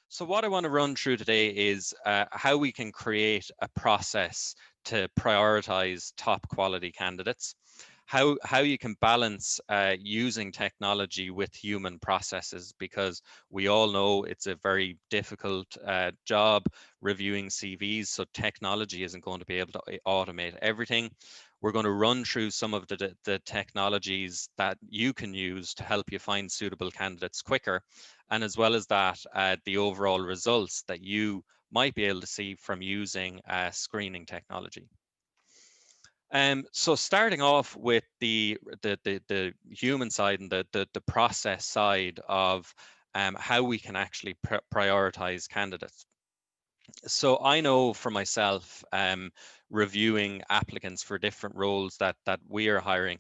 So what I want to run through today is how we can create a process to prioritize top quality candidates, how you can balance using technology with human processes, because we all know it's a very difficult job reviewing CVs, so technology isn't going to be able to automate everything. We're going to run through some of the technologies that you can use to help you find suitable candidates quicker, and as well as that, the overall results that you might be able to see from using screening technology. So starting off with the human side and the process side of how we can actually prioritize candidates. So I know for myself, reviewing applicants for different roles that we are hiring,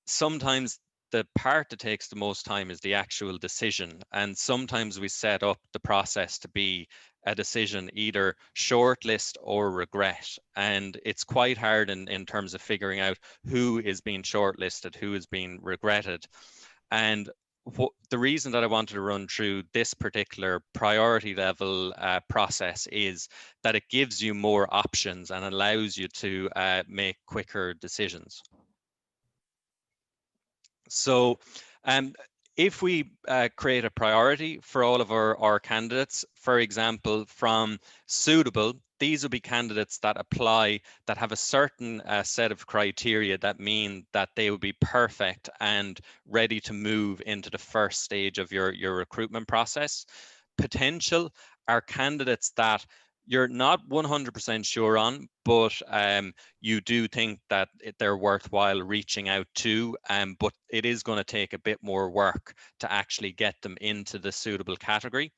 sometimes the part that takes the most time is the actual decision. And sometimes we set up the process to be a decision, either shortlist or regret. And it's quite hard in terms of figuring out who is being shortlisted, who is being regretted. And the reason that I wanted to run through this particular priority level process is that it gives you more options and allows you to make quicker decisions. So if we create a priority for all of our candidates, for example, from suitable, these will be candidates that apply, that have a certain set of criteria that mean that they will be perfect and ready to move into the first stage of your recruitment process. Potential are candidates that you're not 100% sure on, but you do think that they're worthwhile reaching out to, but it is going to take a bit more work to actually get them into the suitable category.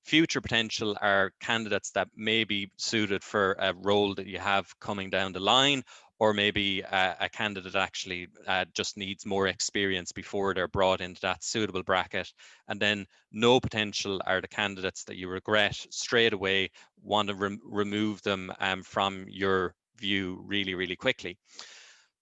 Future potential are candidates that may be suited for a role that you have coming down the line, or maybe a candidate actually just needs more experience before they're brought into that suitable bracket. And then no potential are the candidates that you regret straight away, want to remove them from your view really, really quickly.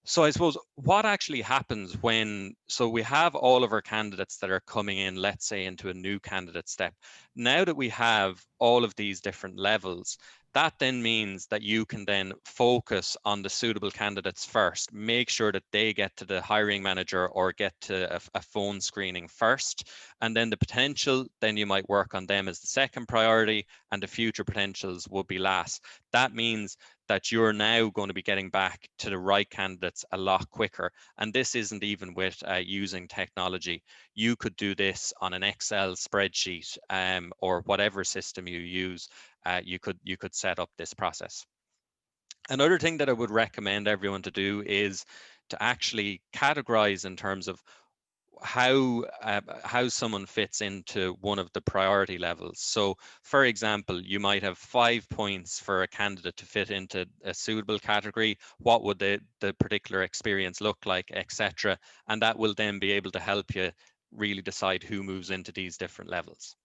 So I suppose what actually happens when, so we have all of our candidates that are coming in, let's say into a new candidate step. Now that we have all of these different levels, that then means that you can then focus on the suitable candidates first, make sure that they get to the hiring manager or get to a phone screening first. And then the potential, then you might work on them as the second priority, and the future potentials will be last. That means that you're now going to be getting back to the right candidates a lot quicker. And this isn't even with using technology. You could do this on an Excel spreadsheet or whatever system you use. You could set up this process. Another thing that I would recommend everyone to do is to actually categorize in terms of how someone fits into one of the priority levels. So for example, you might have 5 points for a candidate to fit into a suitable category. What would the particular experience look like, etc. And that will then be able to help you really decide who moves into these different levels.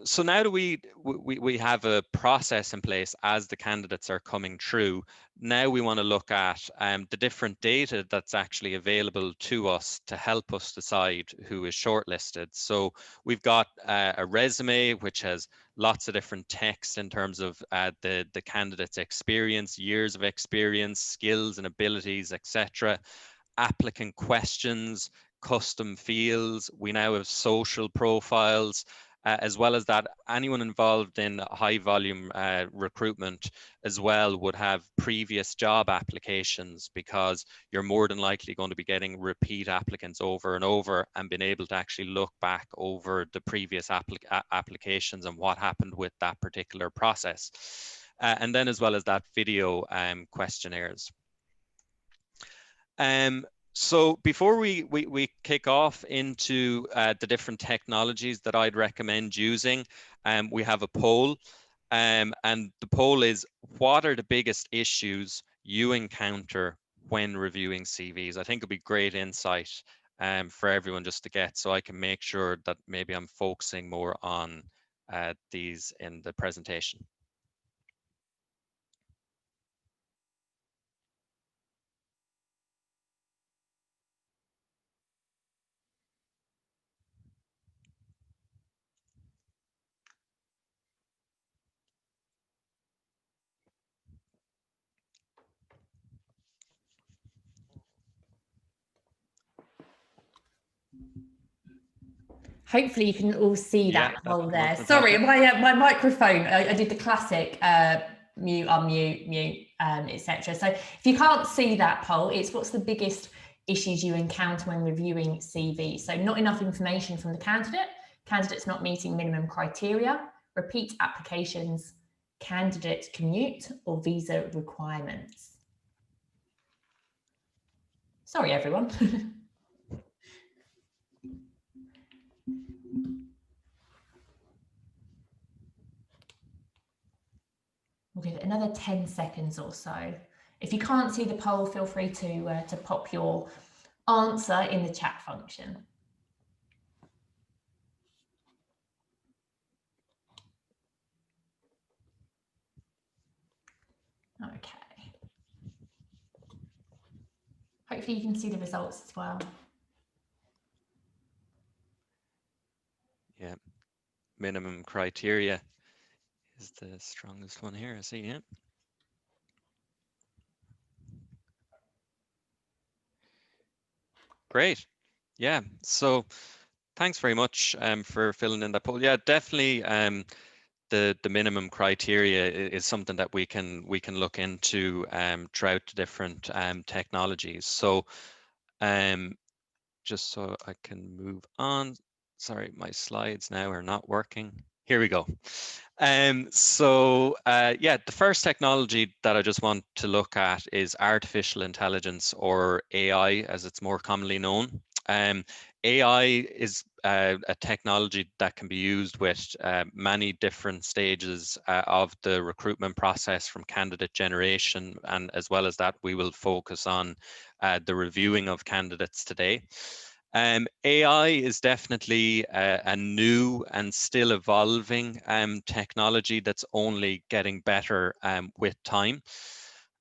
So now that we have a process in place as the candidates are coming through, now we want to look at the different data that's actually available to us to help us decide who is shortlisted. So we've got a resume which has lots of different text in terms of the candidate's experience, years of experience, skills and abilities, etc. Applicant questions, custom fields. We now have social profiles. As well as that, anyone involved in high volume recruitment as well would have previous job applications, because you're more than likely going to be getting repeat applicants over and over, and being able to actually look back over the previous applications and what happened with that particular process. And then as well as that, video questionnaires. So before we kick off into the different technologies that I'd recommend using, we have a poll. And the poll is, what are the biggest issues you encounter when reviewing CVs? I think it'd be great insight for everyone just to get, so I can make sure that maybe I'm focusing more on these in the presentation. Hopefully you can all see Yeah, that that's poll come up there. and Sorry, happen. my microphone, I did the classic mute, unmute, mute, etc. So if you can't see that poll, it's what's the biggest issues you encounter when reviewing CV. So not enough information from the candidate, candidates not meeting minimum criteria, repeat applications, candidate commute, or visa requirements. Sorry, everyone. We'll give it another 10 seconds or so. If you can't see the poll, feel free to pop your answer in the chat function. Okay. Hopefully you can see the results as well. Yeah, minimum criteria is the strongest one here, I see, yeah. Great. Yeah, so thanks very much for filling in that poll. Yeah, definitely the minimum criteria is something that we can look into throughout the different technologies. So just so I can move on. Sorry, my slides now are not working. Here we go. Yeah, the first technology that I just want to look at is artificial intelligence, or AI as it's more commonly known. AI is a technology that can be used with many different stages of the recruitment process, from candidate generation, and as well as that, we will focus on the reviewing of candidates today. AI is definitely a new and still evolving technology that's only getting better with time.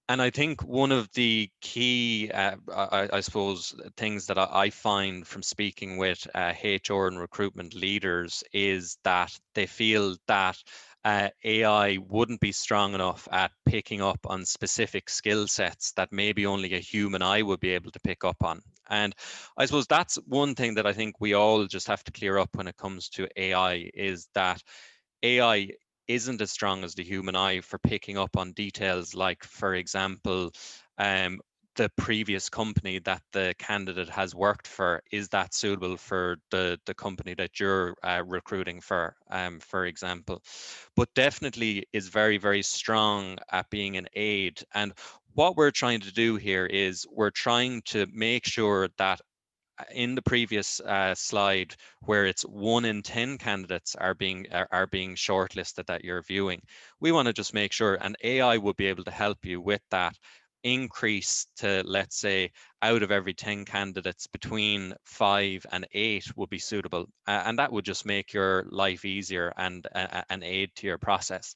And I think one of the key, I suppose, things that I find from speaking with HR and recruitment leaders is that they feel that AI wouldn't be strong enough at picking up on specific skill sets that maybe only a human eye would be able to pick up on. And I suppose that's one thing that I think we all just have to clear up when it comes to AI, is that AI isn't as strong as the human eye for picking up on details like, for example, the previous company that the candidate has worked for. Is that suitable for the company that you're recruiting for example? But definitely is very, very strong at being an aid. And what we're trying to do here is we're trying to make sure that in the previous slide, where it's 1 in 10 candidates are being shortlisted that you're viewing, we want to just make sure, and AI will be able to help you with that, increase to, let's say, out of every 10 candidates, between 5 and 8 would be suitable, and that would just make your life easier and an aid to your process.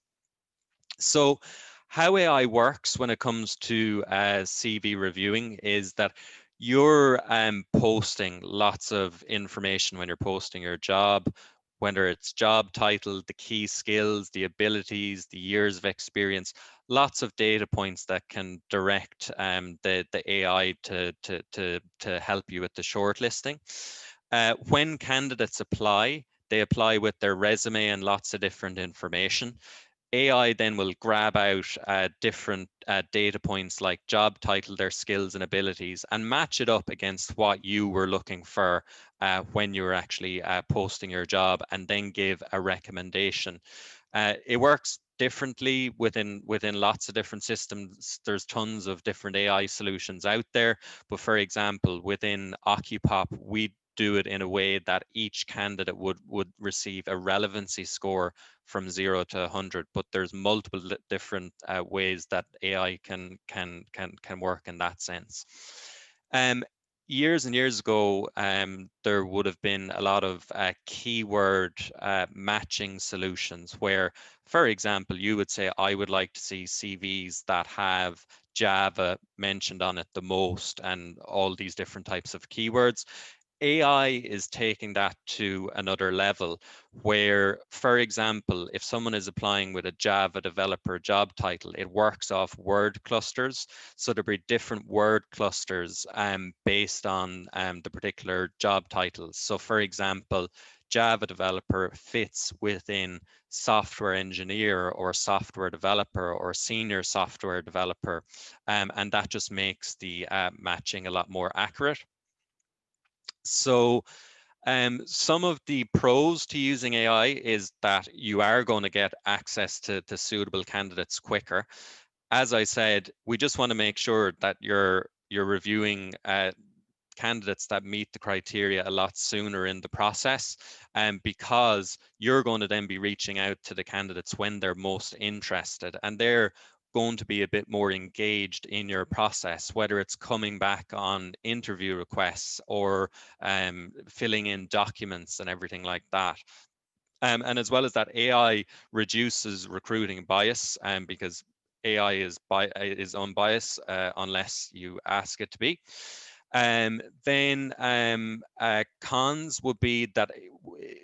So how AI works when it comes to CV reviewing is that you're posting lots of information when you're posting your job, whether it's job title, the key skills, the abilities, the years of experience, lots of data points that can direct the AI to help you with the shortlisting. When candidates apply, they apply with their resume and lots of different information. AI then will grab out different data points like job title, their skills and abilities, and match it up against what you were looking for when you were actually posting your job, and then give a recommendation. It works differently within lots of different systems. There's tons of different AI solutions out there, but for example, within Occupop, we do it in a way that each candidate would receive a relevancy score from 0 to 100, but there's multiple different ways that AI can work in that sense. Years and years ago, there would have been a lot of keyword matching solutions where, for example, you would say, I would like to see CVs that have Java mentioned on it the most, and all these different types of keywords. AI is taking that to another level where, for example, if someone is applying with a Java developer job title, it works off word clusters. So there'll be different word clusters based on the particular job titles. So for example, Java developer fits within software engineer or software developer or senior software developer, and that just makes the matching a lot more accurate. So some of the pros to using AI is that you are going to get access to suitable candidates quicker. As I said, we just want to make sure that you're reviewing candidates that meet the criteria a lot sooner in the process, because you're going to then be reaching out to the candidates when they're most interested, and they're going to be a bit more engaged in your process, whether it's coming back on interview requests or filling in documents and everything like that. And as well as that, AI reduces recruiting bias, because AI is unbiased unless you ask it to be. Then cons would be that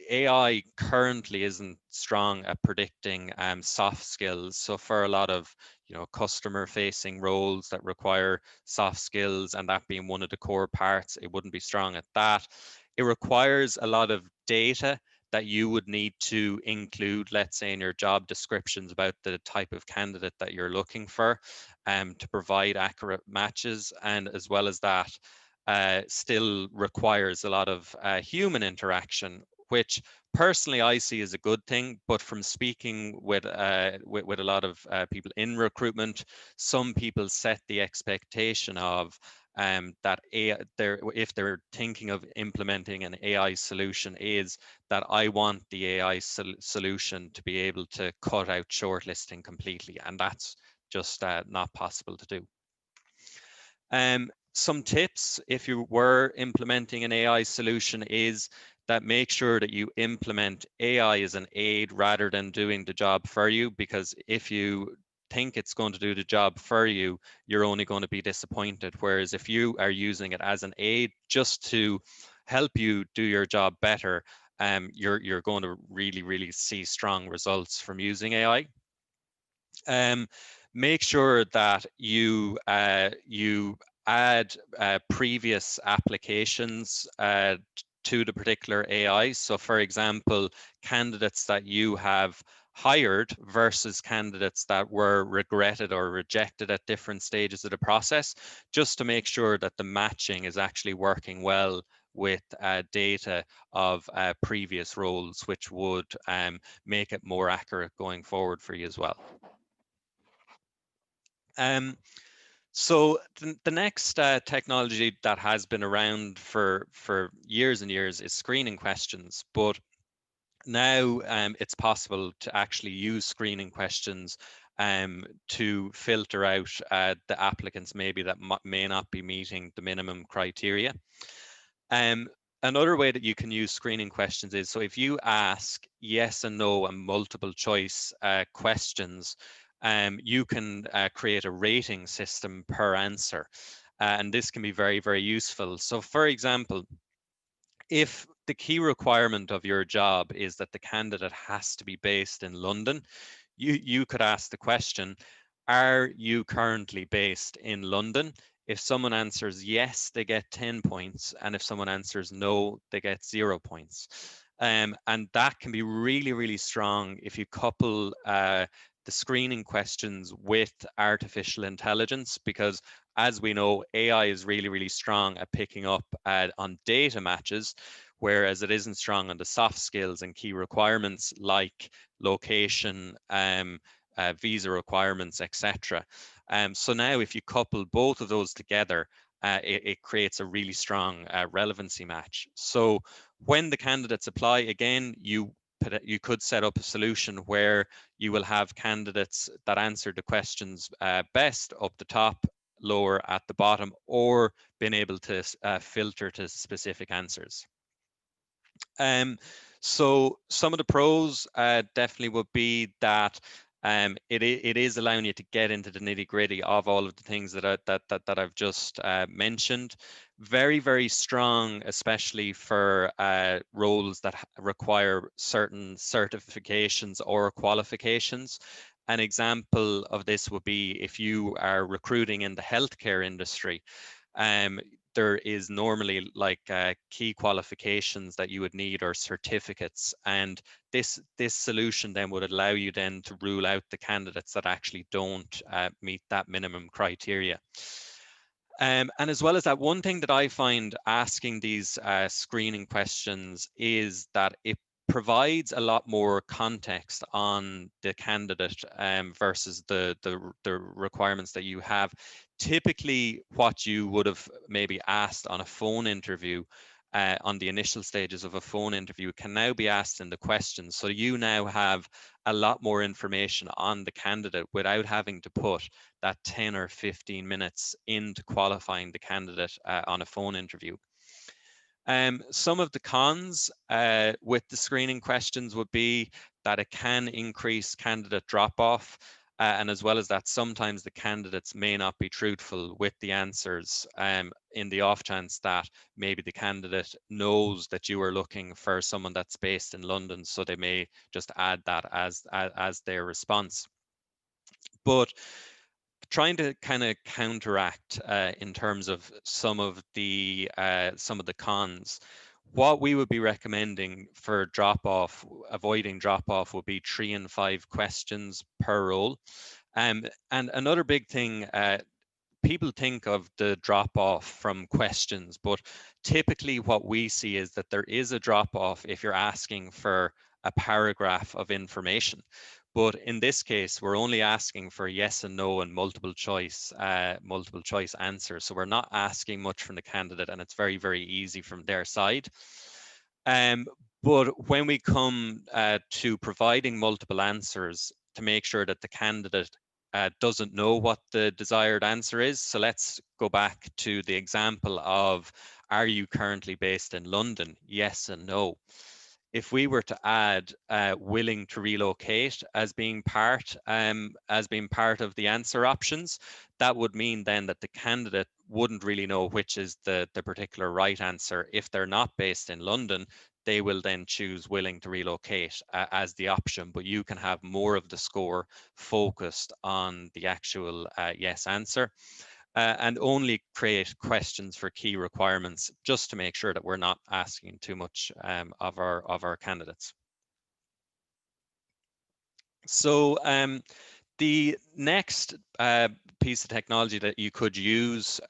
AI currently isn't strong at predicting soft skills. So for a lot of customer facing roles that require soft skills, and that being one of the core parts, it wouldn't be strong at that. It requires a lot of data that you would need to include, let's say, in your job descriptions about the type of candidate that you're looking for, to provide accurate matches. And as well as that, still requires a lot of human interaction, which personally I see as a good thing. But from speaking with a lot of people in recruitment, some people set the expectation of that if they're thinking of implementing an AI solution, is that I want the AI solution to be able to cut out shortlisting completely, and that's just not possible to do. Some tips if you were implementing an AI solution is that make sure that you implement AI as an aid rather than doing the job for you, because if you think it's going to do the job for you, you're only going to be disappointed. Whereas if you are using it as an aid just to help you do your job better, you're going to really see strong results from using AI. Make sure that you add previous applications to the particular AI. So for example, candidates that you have hired versus candidates that were regretted or rejected at different stages of the process, just to make sure that the matching is actually working well with data of previous roles, which would make it more accurate going forward for you as well. So the next technology that has been around for years and years is screening questions, but now it's possible to actually use screening questions to filter out the applicants maybe that may not be meeting the minimum criteria. Another way that you can use screening questions is, so if you ask yes and no and multiple choice questions, you can create a rating system per answer. And this can be very useful. So for example, if the key requirement of your job is that the candidate has to be based in London, you could ask the question, are you currently based in London? If someone answers yes, they get 10 points. And if someone answers no, they get 0 points. And that can be really strong if you couple the screening questions with artificial intelligence, because as we know, AI is really strong at picking up on data matches, whereas it isn't strong on the soft skills and key requirements like location, visa requirements, etc. So now if you couple both of those together, it creates a really strong relevancy match. So when the candidates apply, again, you could set up a solution where you will have candidates that answer the questions best up the top, lower at the bottom, or been able to filter to specific answers. So some of the pros definitely would be that it is allowing you to get into the nitty gritty of all of the things that I've just mentioned. Very strong, especially for roles that require certain certifications or qualifications. An example of this would be if you are recruiting in the healthcare industry. there is normally like key qualifications that you would need or certificates, and this solution then would allow you then to rule out the candidates that actually don't meet that minimum criteria. And as well as that, one thing that I find asking these screening questions is that it provides a lot more context on the candidate versus the requirements that you have. Typically, what you would have maybe asked on a phone interview, on the initial stages of a phone interview, can now be asked in the questions. So you now have a lot more information on the candidate without having to put that 10 or 15 minutes into qualifying the candidate on a phone interview. Some of the cons with the screening questions would be that it can increase candidate drop-off, and as well as that, sometimes the candidates may not be truthful with the answers, in the off chance that maybe the candidate knows that you are looking for someone that's based in London, so they may just add that as their response. But trying to kind of counteract in terms of some of the cons, what we would be recommending for avoiding drop off would be 3 and 5 questions per role. And another big thing, people think of the drop off from questions, but typically what we see is that there is a drop off if you're asking for a paragraph of information. But in this case, we're only asking for yes and no and multiple choice answers. So we're not asking much from the candidate, and it's very, very easy from their side. Um, but when we come to providing multiple answers to make sure that the candidate doesn't know what the desired answer is. So let's go back to the example of, are you currently based in London? Yes and no. If we were to add willing to relocate as being part of the answer options, that would mean then that the candidate wouldn't really know which is the particular right answer. If they're not based in London, they will then choose willing to relocate as the option, but you can have more of the score focused on the actual yes answer. And only create questions for key requirements, just to make sure that we're not asking too much of our candidates. So the next piece of technology that you could use,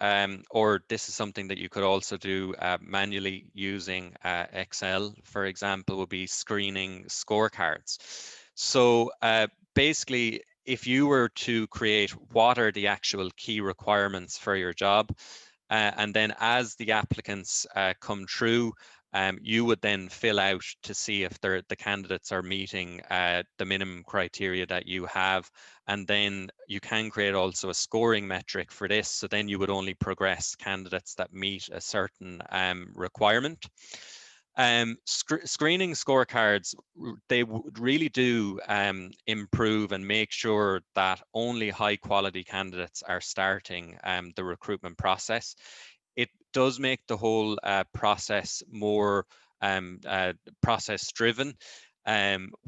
or this is something that you could also do manually using Excel, for example, would be screening scorecards. So basically, if you were to create what are the actual key requirements for your job, and then as the applicants come through, you would then fill out to see if the candidates are meeting the minimum criteria that you have. And then you can create also a scoring metric for this. So then you would only progress candidates that meet a certain requirement. Screening scorecards, they really do improve and make sure that only high quality candidates are starting the recruitment process. It does make the whole process more process driven,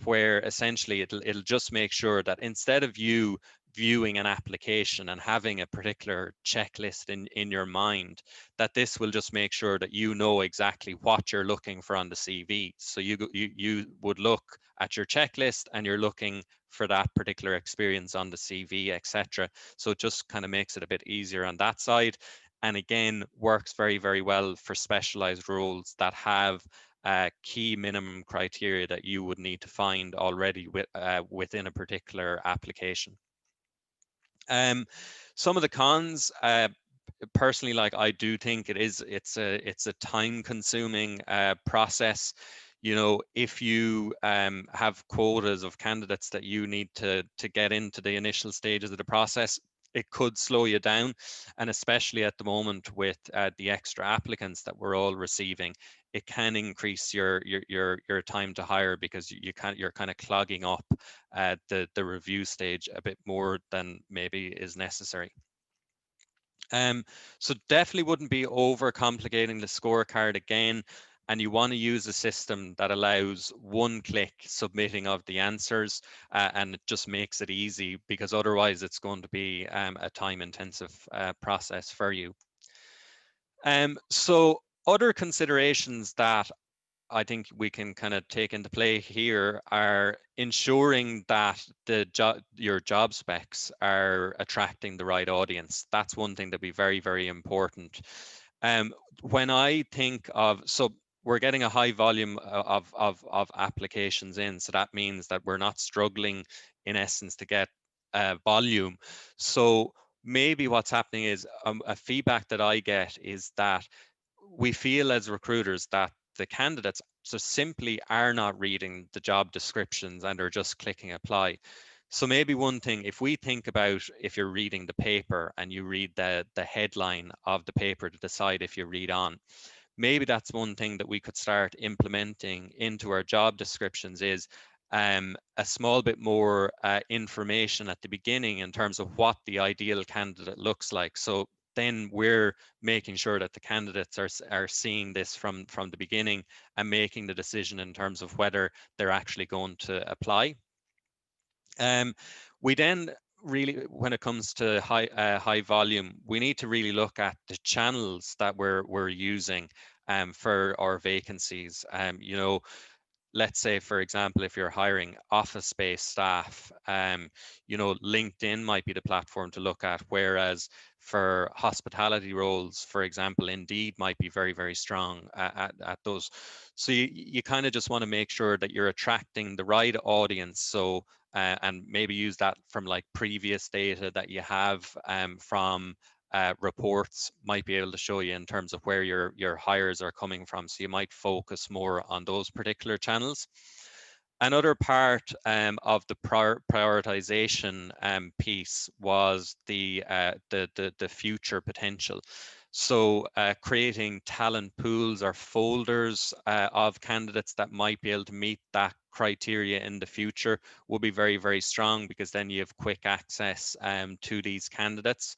where essentially it'll just make sure that instead of you viewing an application and having a particular checklist in your mind, that this will just make sure that you know exactly what you're looking for on the CV. So you would look at your checklist and you're looking for that particular experience on the CV, etc. So it just kind of makes it a bit easier on that side. And again, works very, very well for specialized roles that have key minimum criteria that you would need to find already within a particular application. Some of the cons, personally, like I do think it's a time consuming process. You know, if you have quotas of candidates that you need to get into the initial stages of the process, it could slow you down. And especially at the moment with the extra applicants that we're all receiving, it can increase your time to hire, because you're kind of clogging up the review stage a bit more than maybe is necessary. So definitely wouldn't be over complicating the scorecard again. And you want to use a system that allows one click submitting of the answers, and it just makes it easy, because otherwise it's going to be a time intensive process for you. So other considerations that I think we can kind of take into play here are ensuring that your job specs are attracting the right audience. That's one thing that be very, very important. When I think of, so we're getting a high volume of applications in, so that means that we're not struggling in essence to get volume. So maybe what's happening is a feedback that I get is that we feel as recruiters that the candidates just simply are not reading the job descriptions and are just clicking apply. So maybe one thing, if we think about if you're reading the paper and you read the headline of the paper to decide if you read on, maybe that's one thing that we could start implementing into our job descriptions is a small bit more information at the beginning in terms of what the ideal candidate looks like. So then we're making sure that the candidates are seeing this from the beginning and making the decision in terms of whether they're actually going to apply. We then really, when it comes to high volume, we need to really look at the channels that we're using for our vacancies. Let's say, for example, if you're hiring office-based staff, LinkedIn might be the platform to look at, whereas for hospitality roles, for example, Indeed might be very, very strong at those. So you kind of just want to make sure that you're attracting the right audience. So, and maybe use that from like previous data that you have from reports might be able to show you in terms of where your hires are coming from. So you might focus more on those particular channels. Another part of the prioritization piece was the future potential. So creating talent pools or folders of candidates that might be able to meet that criteria in the future will be very, very strong, because then you have quick access to these candidates.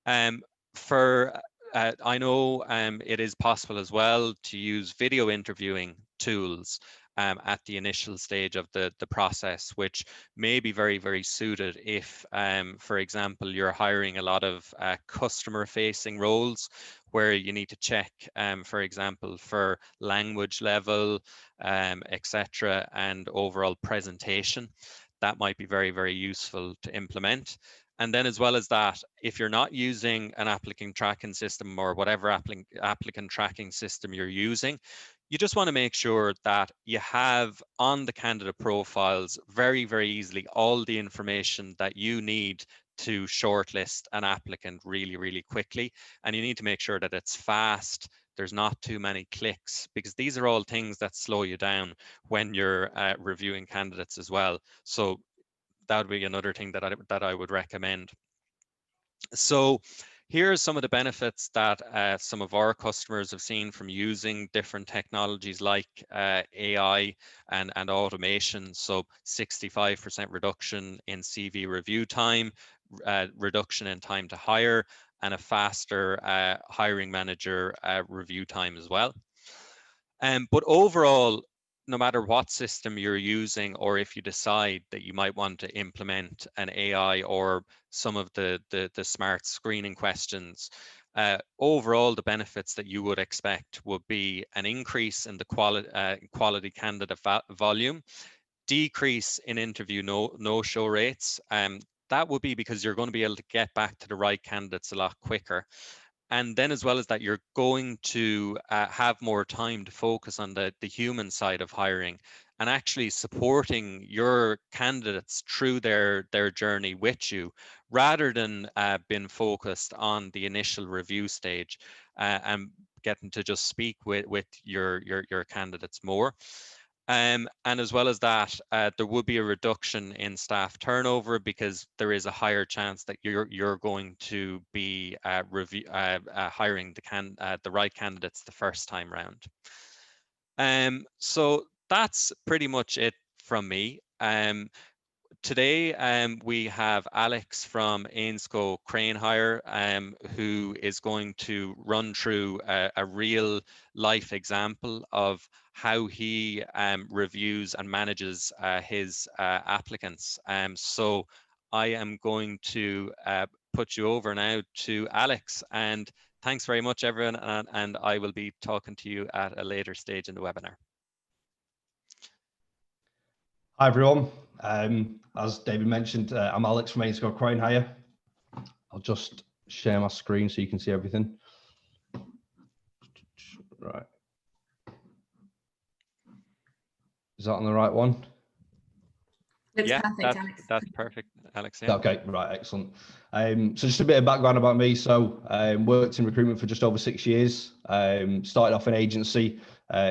Um, for I know it is possible as well to use video interviewing tools at the initial stage of the process, which may be very, very suited if, for example, you're hiring a lot of customer facing roles where you need to check, for example, for language level, etc., and overall presentation. That might be very, very useful to implement. And then as well as that, if you're not using an applicant tracking system or whatever applicant tracking system you're using, you just want to make sure that you have on the candidate profiles very, very easily all the information that you need to shortlist an applicant really, really quickly. And you need to make sure that it's fast. There's not too many clicks, because these are all things that slow you down when you're reviewing candidates as well. So that would be another thing that I would recommend. So here's some of the benefits that some of our customers have seen from using different technologies like AI and automation. So 65% reduction in CV review time, reduction in time to hire, and a faster hiring manager review time as well. But overall, no matter what system you're using, or if you decide that you might want to implement an AI or some of the smart screening questions, overall, the benefits that you would expect would be an increase in the quality candidate volume, decrease in interview no-show rates. That would be because you're going to be able to get back to the right candidates a lot quicker. And then as well as that, you're going to have more time to focus on the human side of hiring and actually supporting your candidates through their journey with you, rather than being focused on the initial review stage and getting to just speak with your candidates more. And as well as that, there would be a reduction in staff turnover, because there is a higher chance that you're going to be hiring the right candidates the first time round. So that's pretty much it from me. Today, we have Alex from Ainscow Crane Hire, who is going to run through a real life example of how he reviews and manages his applicants. So I am going to put you over now to Alex, and Thanks very much, everyone, and I will be talking to you at a later stage in the webinar. Hi, everyone. As David mentioned, I'm Alex from Ainscow Crane Hire. I'll just share my screen so you can see everything. Right. Is that on the right one? Looks Yeah, perfect, Alex. that's perfect, Alex. Yeah. Okay, right, excellent. So just a bit of background about me. So worked in recruitment for just over 6 years. Started off an agency,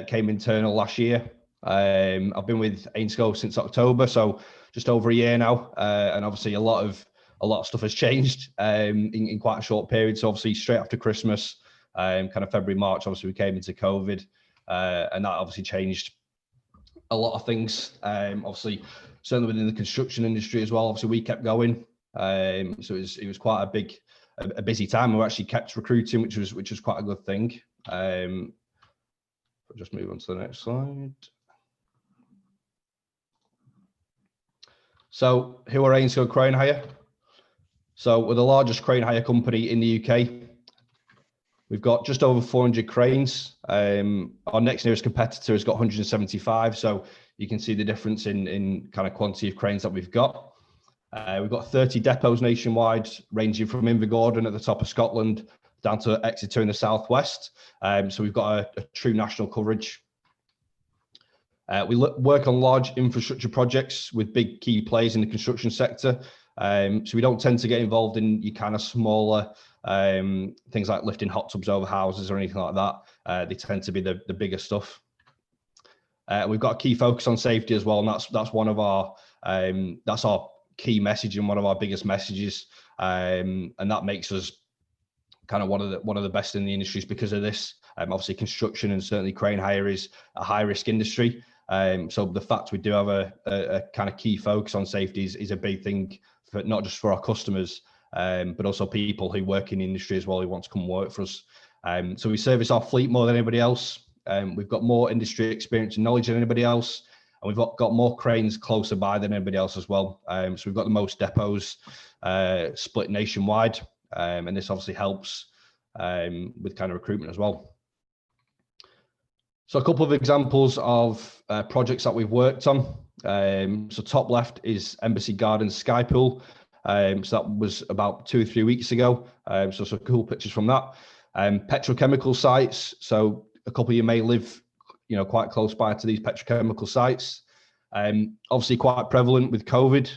came internal last year. I've been with Ainscow since October, so just over a year now. And obviously a lot of stuff has changed in quite a short period. So obviously straight after Christmas, kind of February, March, obviously we came into COVID, and that obviously changed a lot of things. Obviously, certainly within the construction industry as well. Obviously, we kept going. So it was quite a busy time. We actually kept recruiting, which was quite a good thing. I'll just move on to the next slide. So who are Ainscow Crane Hire? So we're the largest crane hire company in the UK. We've got just over 400 cranes. Our next nearest competitor has got 175. So you can see the difference in kind of quantity of cranes that we've got. We've got 30 depots nationwide, ranging from Invergordon at the top of Scotland down to Exeter in the southwest. So we've got a true national coverage. We work on large infrastructure projects with big key players in the construction sector. So we don't tend to get involved in your kind of smaller things like lifting hot tubs over houses or anything like that. They tend to be the bigger stuff. We've got a key focus on safety as well, and that's one of our that's our key message and one of our biggest messages, and that makes us kind of one of the best in the industries because of this. Obviously, construction and certainly crane hire is a high risk industry. So the fact we do have a kind of key focus on safety is a big thing, for not just for our customers, but also people who work in the industry as well who want to come work for us. So we service our fleet more than anybody else. We've got more industry experience and knowledge than anybody else, and we've got more cranes closer by than anybody else as well. So we've got the most depots split nationwide, and this obviously helps with kind of recruitment as well. So a couple of examples of projects that we've worked on. So top left is Embassy Gardens Sky Pool. So that was about 2 or 3 weeks ago. So some cool pictures from that. Petrochemical sites. So a couple of you may live, quite close by to these petrochemical sites. Obviously quite prevalent with COVID.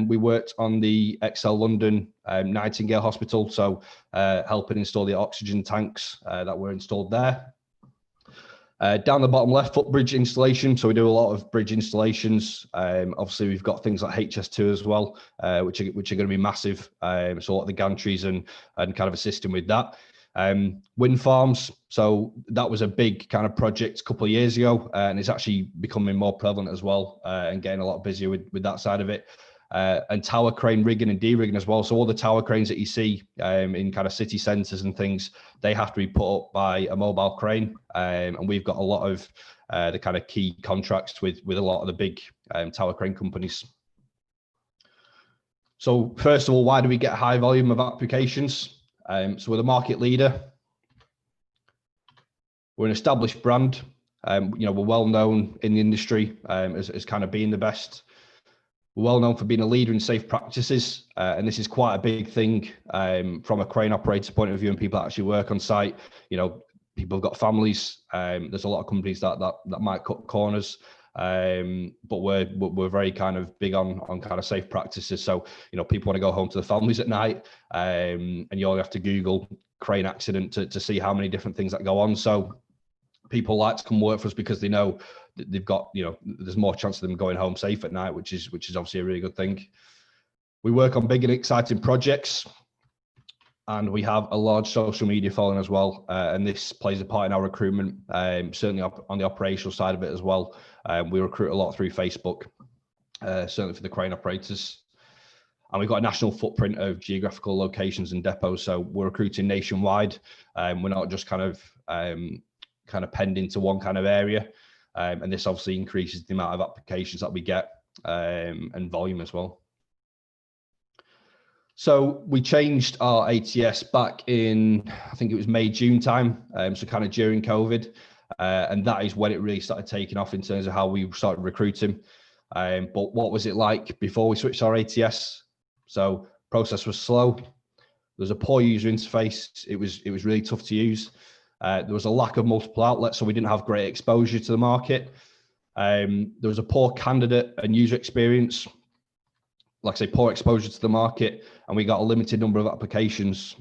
We worked on the XL London Nightingale Hospital, so helping install the oxygen tanks that were installed there. Down the bottom left, footbridge installation. So we do a lot of bridge installations. Obviously, we've got things like HS2 as well, which are going to be massive. So a lot of the gantries and kind of assisting with that. Wind farms. So that was a big kind of project a couple of years ago, and it's actually becoming more prevalent as well, and getting a lot busier with that side of it. And tower crane rigging and de-rigging as well. So all the tower cranes that you see in kind of city centres and things, they have to be put up by a mobile crane. And we've got a lot of the kind of key contracts with a lot of the big tower crane companies. So first of all, why do we get a high volume of applications? So we're the market leader. We're an established brand. We're well known in the industry as kind of being the best. We're well known for being a leader in safe practices, and this is quite a big thing from a crane operator point of view and people that actually work on site. People have got families. There's a lot of companies that might cut corners, but we're very kind of big on kind of safe practices. So people want to go home to their families at night, and you only have to Google crane accident to see how many different things that go on. So people like to come work for us because they know that they've got, there's more chance of them going home safe at night, which is obviously a really good thing. We work on big and exciting projects, and we have a large social media following as well. And this plays a part in our recruitment, certainly on the operational side of it as well. We recruit a lot through Facebook, certainly for the crane operators. And we've got a national footprint of geographical locations and depots. So we're recruiting nationwide. We're not just kind of penned into one kind of area, and this obviously increases the amount of applications that we get and volume as well. So we changed our ATS back in, I think it was May, June time. So kind of during COVID. And that is when it really started taking off in terms of how we started recruiting. But what was it like before we switched our ATS? So process was slow. There was a poor user interface. It was really tough to use. There was a lack of multiple outlets, so we didn't have great exposure to the market. There was a poor candidate and user experience. Like I say, poor exposure to the market, and we got a limited number of applications.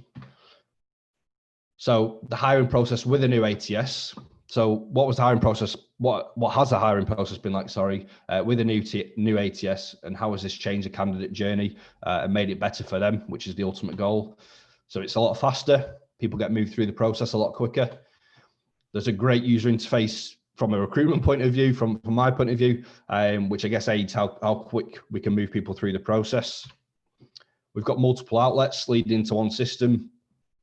So the hiring process with a new ATS. So what was the hiring process? What has the hiring process been like? Sorry, with a new ATS, and how has this changed the candidate journey and made it better for them, which is the ultimate goal? So it's a lot faster. People get moved through the process a lot quicker. There's a great user interface from a recruitment point of view, from my point of view, which I guess aids how quick we can move people through the process. We've got multiple outlets leading into one system.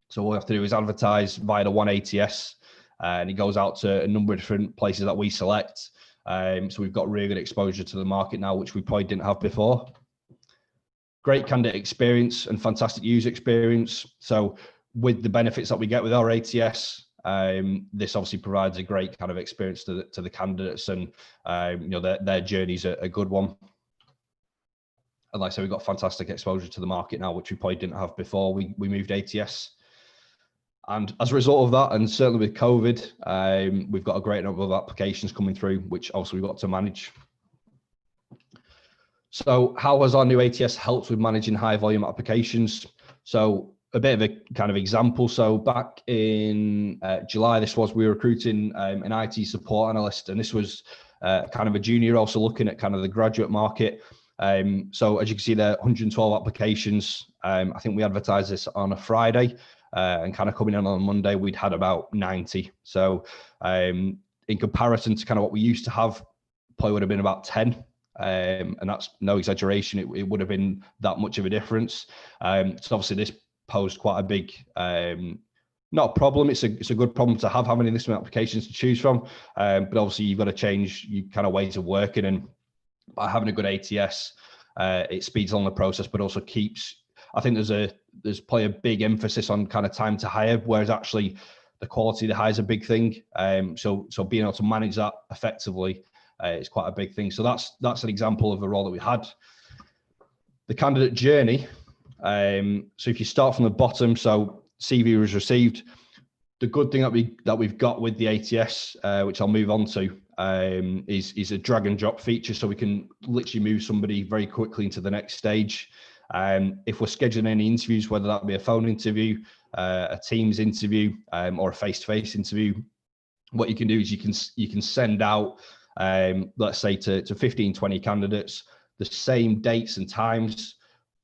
So all we have to do is advertise via the one ATS, and it goes out to a number of different places that we select. So we've got really good exposure to the market now, which we probably didn't have before. Great candidate experience and fantastic user experience. So with the benefits that we get with our ATS, this obviously provides a great kind of experience to the candidates, and their journey's a good one. And like I say, we've got fantastic exposure to the market now, which we probably didn't have before we moved ATS. And as a result of that, and certainly with COVID, we've got a great number of applications coming through, which also we've got to manage. So how has our new ATS helped with managing high volume applications? So a bit of a kind of example. So back in July, we were recruiting an IT support analyst, and this was kind of a junior, also looking at kind of the graduate market. So as you can see there, 112 applications. I think we advertised this on a Friday, and kind of coming in on a Monday, we'd had about 90. So in comparison to kind of what we used to have, probably would have been about 10. And that's no exaggeration. It would have been that much of a difference. So obviously this posed quite a big, not a problem. It's a good problem to have, having this many applications to choose from. But obviously you've got to change your kind of ways of working, and by having a good ATS, it speeds along the process, but also keeps, I think there's probably a big emphasis on kind of time to hire, whereas actually the quality of the hire is a big thing. So being able to manage that effectively is quite a big thing. So that's an example of a role that we had. The candidate journey. So if you start from the bottom, so CV was received. The good thing that we've got with the ATS, which I'll move on to, is a drag and drop feature, so we can literally move somebody very quickly into the next stage. If we're scheduling any interviews, whether that be a phone interview, a Teams interview, or a face-to-face interview, what you can do is you can send out, let's say to 15, 20 candidates, the same dates and times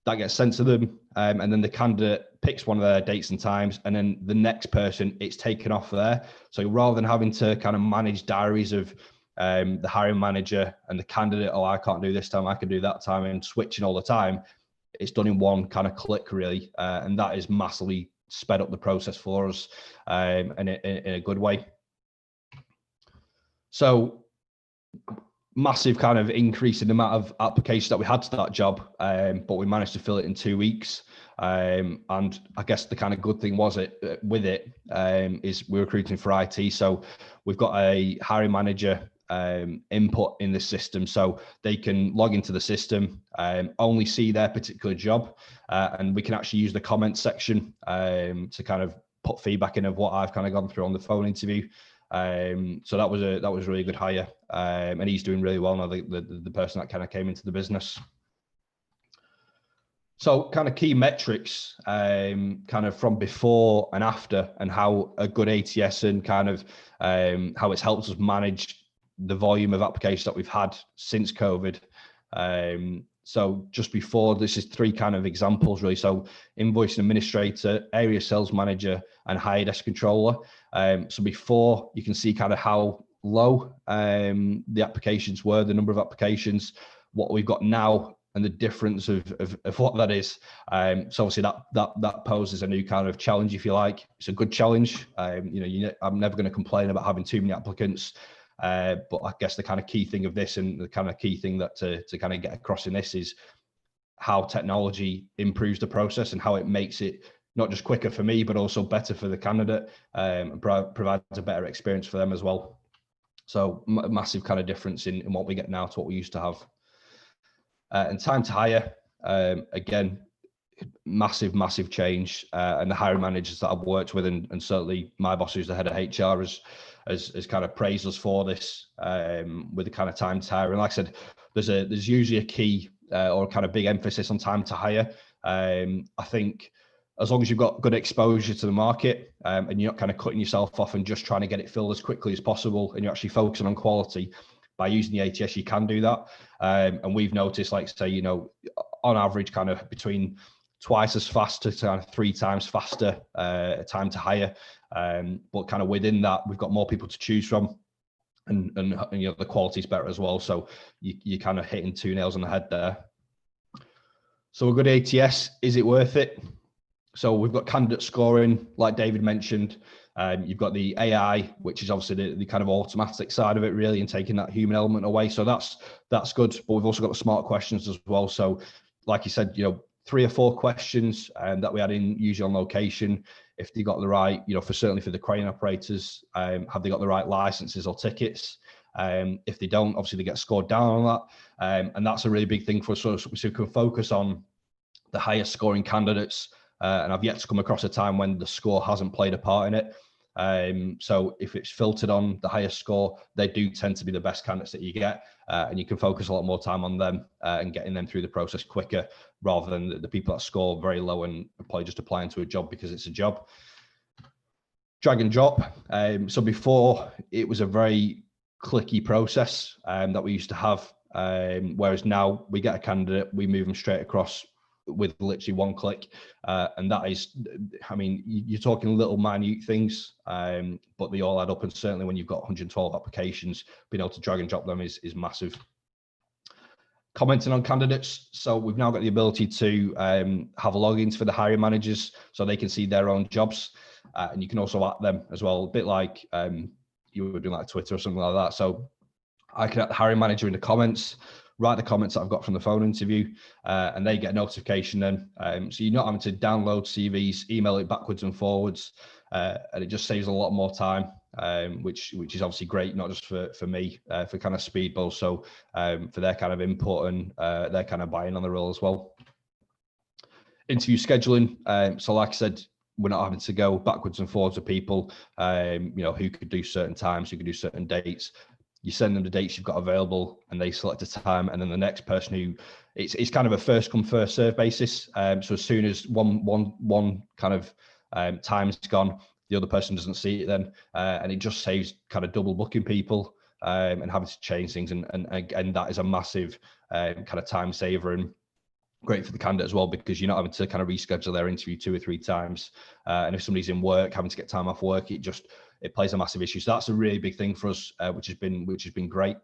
that gets sent to them. And then the candidate picks one of their dates and times, and then the next person, it's taken off there. So rather than having to kind of manage diaries of the hiring manager and the candidate, oh, I can't do this time, I can do that time, and switching all the time, it's done in one kind of click, really. And that is massively sped up the process for us, in a good way. So massive kind of increase in the amount of applications that we had to that job, but we managed to fill it in 2 weeks. And I guess the kind of good thing was is we're recruiting for IT. So we've got a hiring manager input in the system, so they can log into the system, only see their particular job, and we can actually use the comments section to kind of put feedback in of what I've kind of gone through on the phone interview. So that was a really good hire, and he's doing really well now, the person that kind of came into the business. So kind of key metrics, kind of from before and after, and how a good ATS and kind of how it's helped us manage the volume of applications that we've had since COVID. So just before, this is 3 kind of examples really. So invoicing administrator, area sales manager, and hire desk controller. So before, you can see kind of how low the applications were, the number of applications, what we've got now, and the difference of what that is. So obviously that poses a new kind of challenge, if you like. It's a good challenge. I'm never going to complain about having too many applicants. But I guess the kind of key thing of this, and the kind of key thing that to kind of get across in this, is how technology improves the process and how it makes it not just quicker for me, but also better for the candidate, and provides a better experience for them as well. So massive kind of difference in what we get now to what we used to have. And time to hire, again, massive change. And the hiring managers that I've worked with, and certainly my boss, who's the head of HR, has kind of praised us for this, with the kind of time to hire. And like I said, there's usually a key or kind of big emphasis on time to hire. I think as long as you've got good exposure to the market, and you're not kind of cutting yourself off and just trying to get it filled as quickly as possible, and you're actually focusing on quality, by using the ATS, you can do that. And we've noticed, like say, you know, on average, kind of between twice as fast to kind of 3 times faster time to hire. But kind of within that, we've got more people to choose from, and you know, the quality is better as well. So you kind of hitting 2 nails on the head there. So a good ATS, is it worth it? So we've got candidate scoring, like David mentioned. You've got the AI, which is obviously the kind of automatic side of it, really, and taking that human element away. So that's good. But we've also got the smart questions as well. So, like you said, you know, 3 or 4 questions that we add in, usually on location. If they got the right, you know, certainly for the crane operators, have they got the right licenses or tickets? If they don't, obviously they get scored down on that. And that's a really big thing for us, so we can focus on the highest scoring candidates. And I've yet to come across a time when the score hasn't played a part in it. So if it's filtered on the highest score, they do tend to be the best candidates that you get, and you can focus a lot more time on them and getting them through the process quicker, rather than the people that score very low and probably just applying to a job because it's a job. Drag and drop. So before, it was a very clicky process that we used to have, whereas now we get a candidate, we move them straight across with literally 1 click, and that is, I mean, you're talking little minute things, but they all add up, and certainly when you've got 112 applications, being able to drag and drop them is massive. Commenting on candidates, so we've now got the ability to have logins for the hiring managers, so they can see their own jobs, and you can also at them as well, a bit like you were doing like Twitter or something like that. So I can at the hiring manager in the comments, write the comments that I've got from the phone interview, and they get a notification then. So you're not having to download CVs, email it backwards and forwards, and it just saves a lot more time, which is obviously great, not just for me, for kind of speed, but also for their kind of input and their kind of buy-in on the role as well. Interview scheduling. So like I said, we're not having to go backwards and forwards with people, you know, who could do certain times, who could do certain dates. You send them the dates you've got available, and they select a time, and then the next person who, it's kind of a first come first serve basis. So as soon as one kind of time's gone, the other person doesn't see it then, and it just saves kind of double booking people and having to change things, and that is a massive kind of time saver, and great for the candidate as well, because you're not having to kind of reschedule their interview 2 or 3 times, and if somebody's in work, having to get time off work, it plays a massive issue. So that's a really big thing for us, which has been great.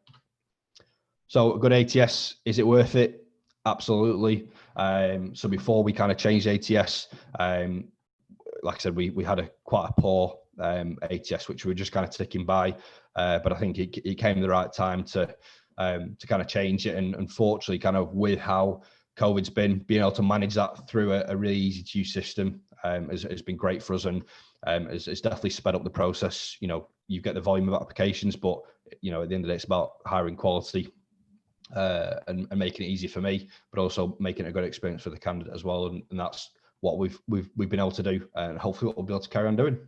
So a good ATS, is it worth it? Absolutely. So before we kind of changed ATS, like I said, we had quite a poor ATS, which we were just kind of ticking by, but I think it came at the right time to kind of change it. And unfortunately, kind of with how COVID's being able to manage that through a really easy to use system has been great for us, and it's definitely sped up the process. You know, you get the volume of applications, but you know, at the end of the day, it's about hiring quality and making it easy for me, but also making it a good experience for the candidate as well. And that's what we've been able to do, and hopefully what we'll be able to carry on doing.